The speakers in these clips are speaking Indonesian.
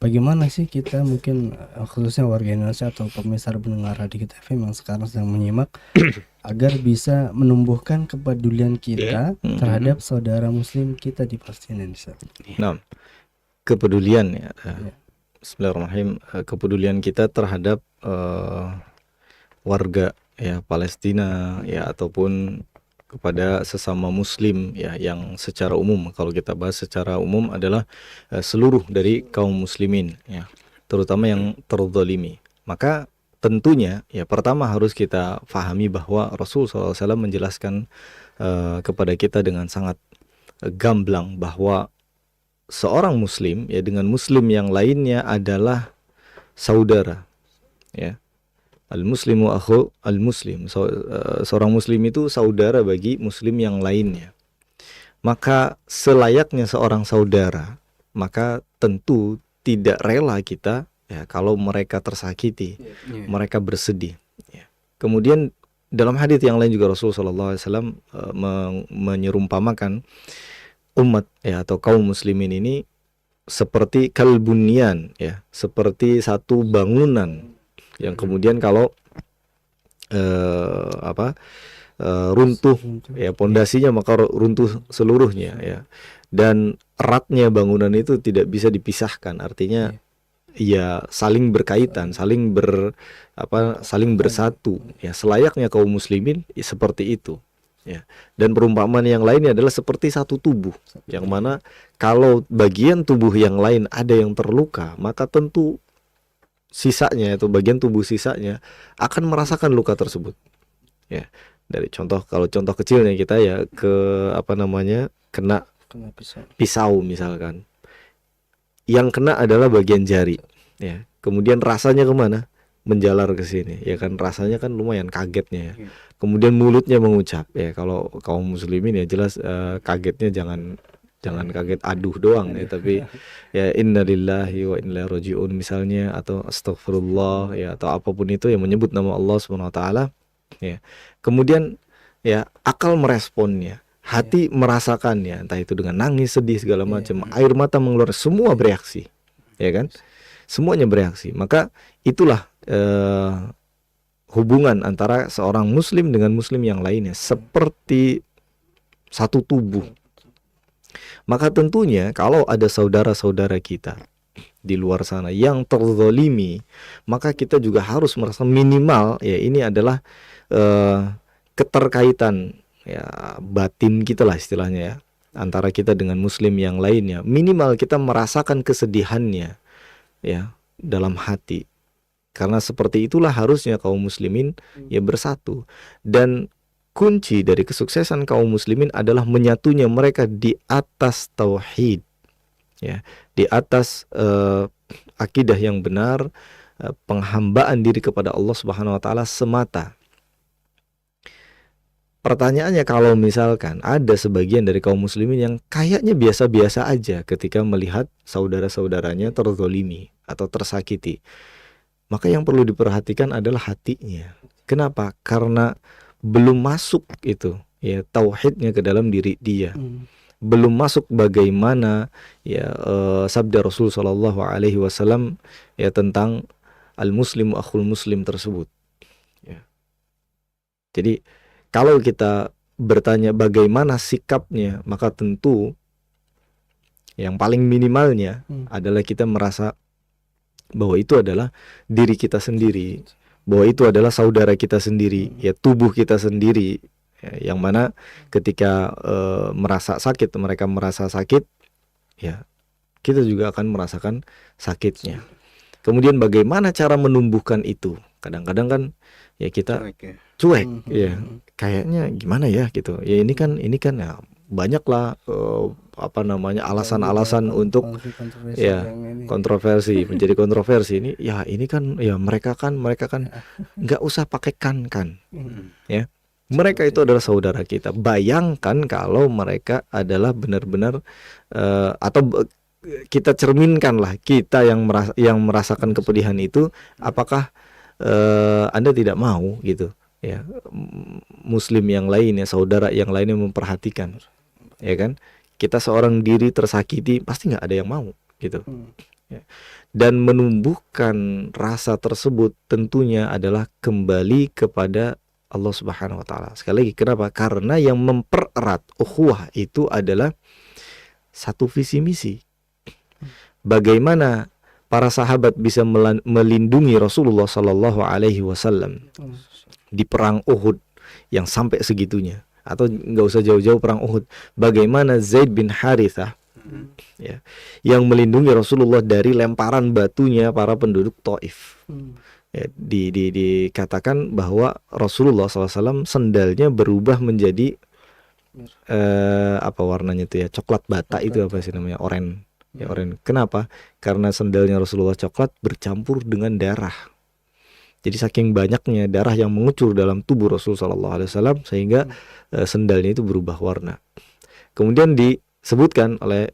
bagaimana sih kita mungkin khususnya warga Indonesia atau pemirsa pendengar Radio Kita FM yang sekarang sedang menyimak agar bisa menumbuhkan kepedulian kita terhadap saudara muslim kita di Palestina Indonesia. Nah, kepedulian ya. Ya. Bismillahirrahmanirrahim. Kepedulian kita terhadap warga ya Palestina ya ataupun kepada sesama muslim ya yang secara umum, kalau kita bahas secara umum adalah seluruh dari kaum muslimin ya, terutama yang terzalimi. Maka tentunya ya pertama harus kita fahami bahwa Rasul SAW menjelaskan kepada kita dengan sangat gamblang bahwa seorang muslim ya dengan muslim yang lainnya adalah saudara ya. Al-muslimu akhu al-muslim. Seorang muslim itu saudara bagi muslim yang lainnya. Maka selayaknya seorang saudara, maka tentu tidak rela kita ya kalau mereka tersakiti, mereka bersedih ya. Kemudian dalam hadis yang lain juga Rasulullah SAW menyerumpamakan umat ya atau kaum muslimin ini seperti kalbunyan ya, seperti satu bangunan yang kemudian kalau runtuh ya pondasinya maka runtuh seluruhnya ya, dan eratnya bangunan itu tidak bisa dipisahkan, artinya ya saling berkaitan, saling bersatu ya, selayaknya kaum muslimin ya, seperti itu ya. Dan perumpamaan yang lainnya adalah seperti satu tubuh yang mana kalau bagian tubuh yang lain ada yang terluka, maka tentu sisanya atau bagian tubuh sisanya akan merasakan luka tersebut ya. Dari kalau contoh kecilnya kita ya kena pisau misalkan, yang kena adalah bagian jari ya, kemudian rasanya kemana, menjalar ke sini ya kan, rasanya kan lumayan kagetnya ya. Kemudian mulutnya mengucap ya, kalau kaum muslimin ya jelas kagetnya jangan kaget aduh doang ya, tapi ya innalillahi wa inna ilaihi raji'un misalnya, atau astagfirullah ya, atau apapun itu yang menyebut nama Allah Subhanahu wa taala ya. Kemudian ya akal meresponnya, hati merasakannya, entah itu dengan nangis, sedih, segala macam, air mata mengeluarkan, semua bereaksi ya kan, semuanya bereaksi. Maka itulah hubungan antara seorang muslim dengan muslim yang lainnya seperti satu tubuh. Maka tentunya kalau ada saudara-saudara kita di luar sana yang terzalimi, maka kita juga harus merasa minimal ya ini adalah keterkaitan ya batin kita lah istilahnya ya, antara kita dengan muslim yang lainnya. Minimal kita merasakan kesedihannya ya dalam hati. Karena seperti itulah harusnya kaum muslimin ya bersatu. Dan kunci dari kesuksesan kaum muslimin adalah menyatunya mereka di atas tauhid ya, di atas akidah yang benar, penghambaan diri kepada Allah Subhanahu wa taala semata. Pertanyaannya, kalau misalkan ada sebagian dari kaum muslimin yang kayaknya biasa-biasa aja ketika melihat saudara-saudaranya terzalimi atau tersakiti, maka yang perlu diperhatikan adalah hatinya. Kenapa? Karena belum masuk itu ya tauhidnya ke dalam diri dia. Belum masuk bagaimana ya sabda Rasul sallallahu alaihi wasallam ya tentang al-muslimu akhul muslim tersebut ya. Jadi kalau kita bertanya bagaimana sikapnya, maka tentu yang paling minimalnya adalah kita merasa bahwa itu adalah diri kita sendiri, bahwa itu adalah saudara kita sendiri ya, tubuh kita sendiri ya, yang mana ketika merasa sakit, mereka merasa sakit ya, kita juga akan merasakan sakitnya. Kemudian bagaimana cara menumbuhkan itu? Kadang-kadang kan ya kita cuek ya, kayaknya gimana ya gitu ya, ini kan ya banyaklah alasan-alasan untuk ya kontroversi, menjadi kontroversi ini ya, ini kan ya mereka kan nggak usah pakai kan ya, mereka itu adalah saudara kita. Bayangkan kalau mereka adalah benar-benar atau kita cerminkanlah kita yang merasakan kepedihan itu, apakah Anda tidak mau gitu ya muslim yang lain ya, saudara yang lainnya memperhatikan ya kan. Kita seorang diri tersakiti pasti nggak ada yang mau gitu ya. Dan menumbuhkan rasa tersebut tentunya adalah kembali kepada Allah Subhanahu wa taala. Sekali lagi, kenapa? Karena yang mempererat ukhuwah itu adalah satu visi misi. Bagaimana para sahabat bisa melindungi Rasulullah Sallallahu Alaihi Wasallam di perang Uhud yang sampai segitunya, atau nggak usah jauh-jauh perang Uhud. Bagaimana Zaid bin Harithah ya, yang melindungi Rasulullah dari lemparan batunya para penduduk Taif. Ya, dikatakan bahwa Rasulullah SAW sendalnya berubah menjadi apa warnanya itu ya, coklat bata, itu apa sih namanya, oranye. Ya, oranye. Kenapa? Karena sendalnya Rasulullah coklat bercampur dengan darah. Jadi saking banyaknya darah yang mengucur dalam tubuh Rasulullah SAW sehingga sendalnya itu berubah warna. Kemudian disebutkan oleh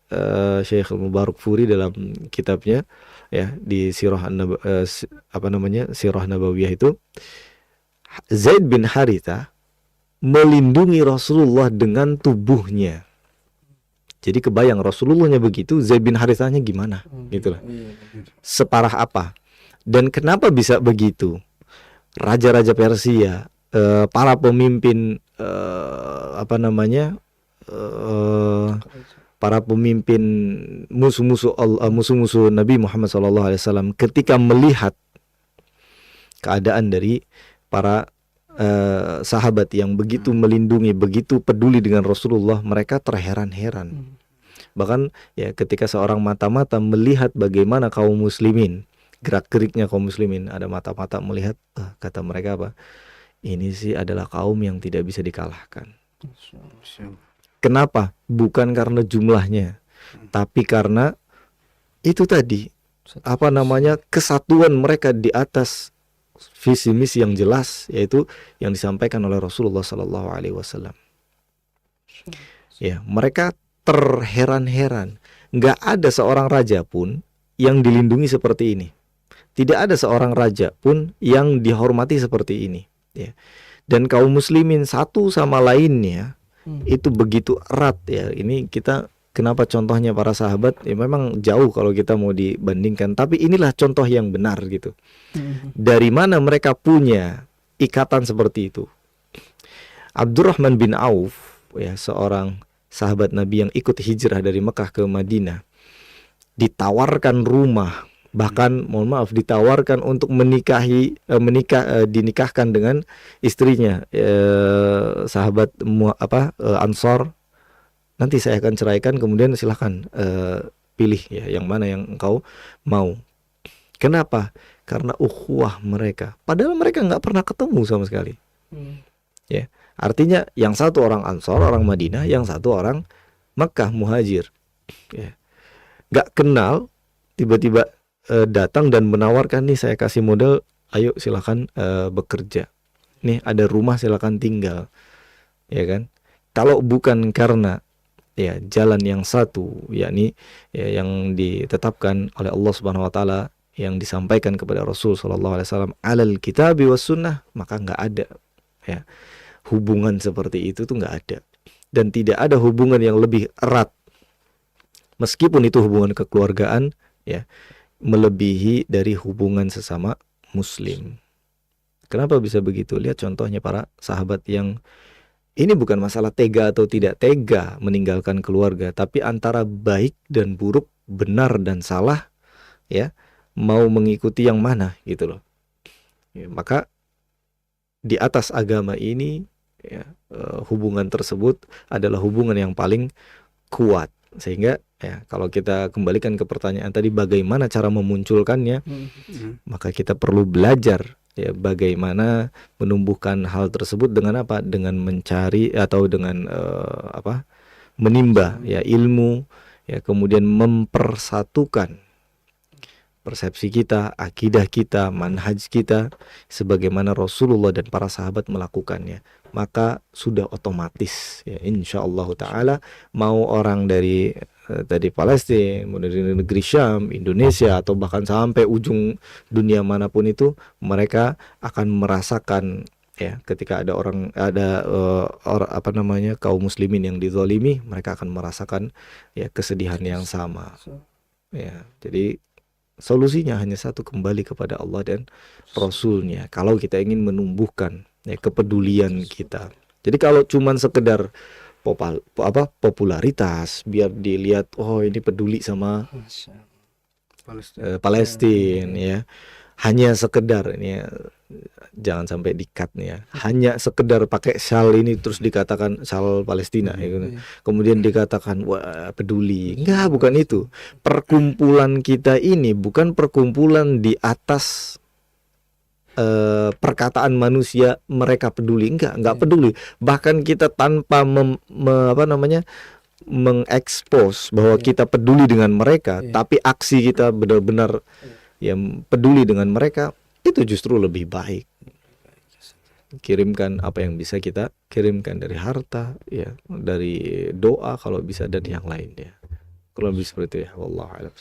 Syekh Al-Mubarakfuri dalam kitabnya ya, di Sirah Sirah Nabawiyah itu, Zaid bin Haritha melindungi Rasulullah dengan tubuhnya. Jadi kebayang Rasulullahnya begitu, Zaid bin Harithahnya gimana gitulah. Separah apa? Dan kenapa bisa begitu? Raja-raja Persia, para pemimpin para pemimpin musuh-musuh Nabi Muhammad SAW ketika melihat keadaan dari para sahabat yang begitu melindungi, begitu peduli dengan Rasulullah, mereka terheran-heran. Bahkan ya, ketika seorang mata-mata melihat bagaimana kaum muslimin, gerak-geriknya kaum muslimin, ada mata-mata melihat, kata mereka apa? Ini sih adalah kaum yang tidak bisa dikalahkan. Kenapa? Bukan karena jumlahnya, tapi karena itu tadi, kesatuan mereka di atas visi misi yang jelas, yaitu yang disampaikan oleh Rasulullah Sallallahu Alaihi Wasallam. Ya, mereka terheran-heran. Nggak ada seorang raja pun yang dilindungi seperti ini. Tidak ada seorang raja pun yang dihormati seperti ini. Ya. Dan kaum muslimin satu sama lainnya itu begitu erat ya. Ini kita kenapa contohnya para sahabat ya, memang jauh kalau kita mau dibandingkan, tapi inilah contoh yang benar gitu. Dari mana mereka punya ikatan seperti itu? Abdurrahman bin Auf ya, seorang sahabat Nabi yang ikut hijrah dari Mekah ke Madinah, ditawarkan rumah, bahkan ditawarkan untuk dinikahkan dengan istrinya, sahabat Ansor. Nanti saya akan ceraikan, kemudian silahkan pilih ya yang mana yang engkau mau. Kenapa? Karena ukhuwah mereka. Padahal mereka nggak pernah ketemu sama sekali. Ya, artinya yang satu orang Ansor, orang Madinah, yang satu orang Mekah, muhajir. Ya. Nggak kenal, tiba-tiba datang dan menawarkan, nih saya kasih modal, ayo silakan bekerja. Nih ada rumah, silakan tinggal. Ya kan? Kalau bukan karena ya jalan yang satu, yakni ya, yang ditetapkan oleh Allah Subhanahu wa taala, yang disampaikan kepada Rasul sallallahu alaihi wasallam, alal kitabi was sunnah, maka nggak ada ya hubungan seperti itu tuh, nggak ada. Dan tidak ada hubungan yang lebih erat, meskipun itu hubungan kekeluargaan ya, melebihi dari hubungan sesama muslim. Kenapa bisa begitu? Lihat contohnya para sahabat yang ini bukan masalah tega atau tidak tega meninggalkan keluarga, tapi antara baik dan buruk, benar dan salah ya, mau mengikuti yang mana gitu loh. Ya, maka di atas agama ini ya, hubungan tersebut adalah hubungan yang paling kuat. Sehingga ya, kalau kita kembalikan ke pertanyaan tadi, bagaimana cara memunculkannya, maka kita perlu belajar ya, bagaimana menumbuhkan hal tersebut dengan apa? Dengan mencari atau dengan menimba ya ilmu ya, kemudian mempersatukan persepsi kita, akidah kita, manhaj kita sebagaimana Rasulullah dan para sahabat melakukannya. Maka sudah otomatis ya, insyaallah taala, mau orang dari Palestina, mau dari negeri Syam, Indonesia, atau bahkan sampai ujung dunia manapun itu, mereka akan merasakan ya, ketika ada kaum muslimin yang dizalimi, mereka akan merasakan ya kesedihan yang sama. Ya, jadi solusinya hanya satu, kembali kepada Allah dan Rasulnya. Kalau kita ingin menumbuhkan kepedulian kita. Jadi kalau cuman sekedar popularitas, biar dilihat oh ini peduli sama Palestina ya, hanya sekedar ini ya, jangan sampai di-cut nih ya, hanya sekedar pakai syal ini terus dikatakan syal Palestina ya, kemudian dikatakan wah peduli. Enggak, bukan itu. Perkumpulan kita ini bukan perkumpulan di atas perkataan manusia mereka peduli, enggak peduli. Bahkan kita tanpa mengekspos bahwa kita peduli dengan mereka, tapi aksi kita benar-benar yang peduli dengan mereka, itu justru lebih baik. Kirimkan apa yang bisa kita kirimkan dari harta ya, dari doa kalau bisa, dan yang lain ya. Kalau lebih seperti itu ya, wallahu a'lam.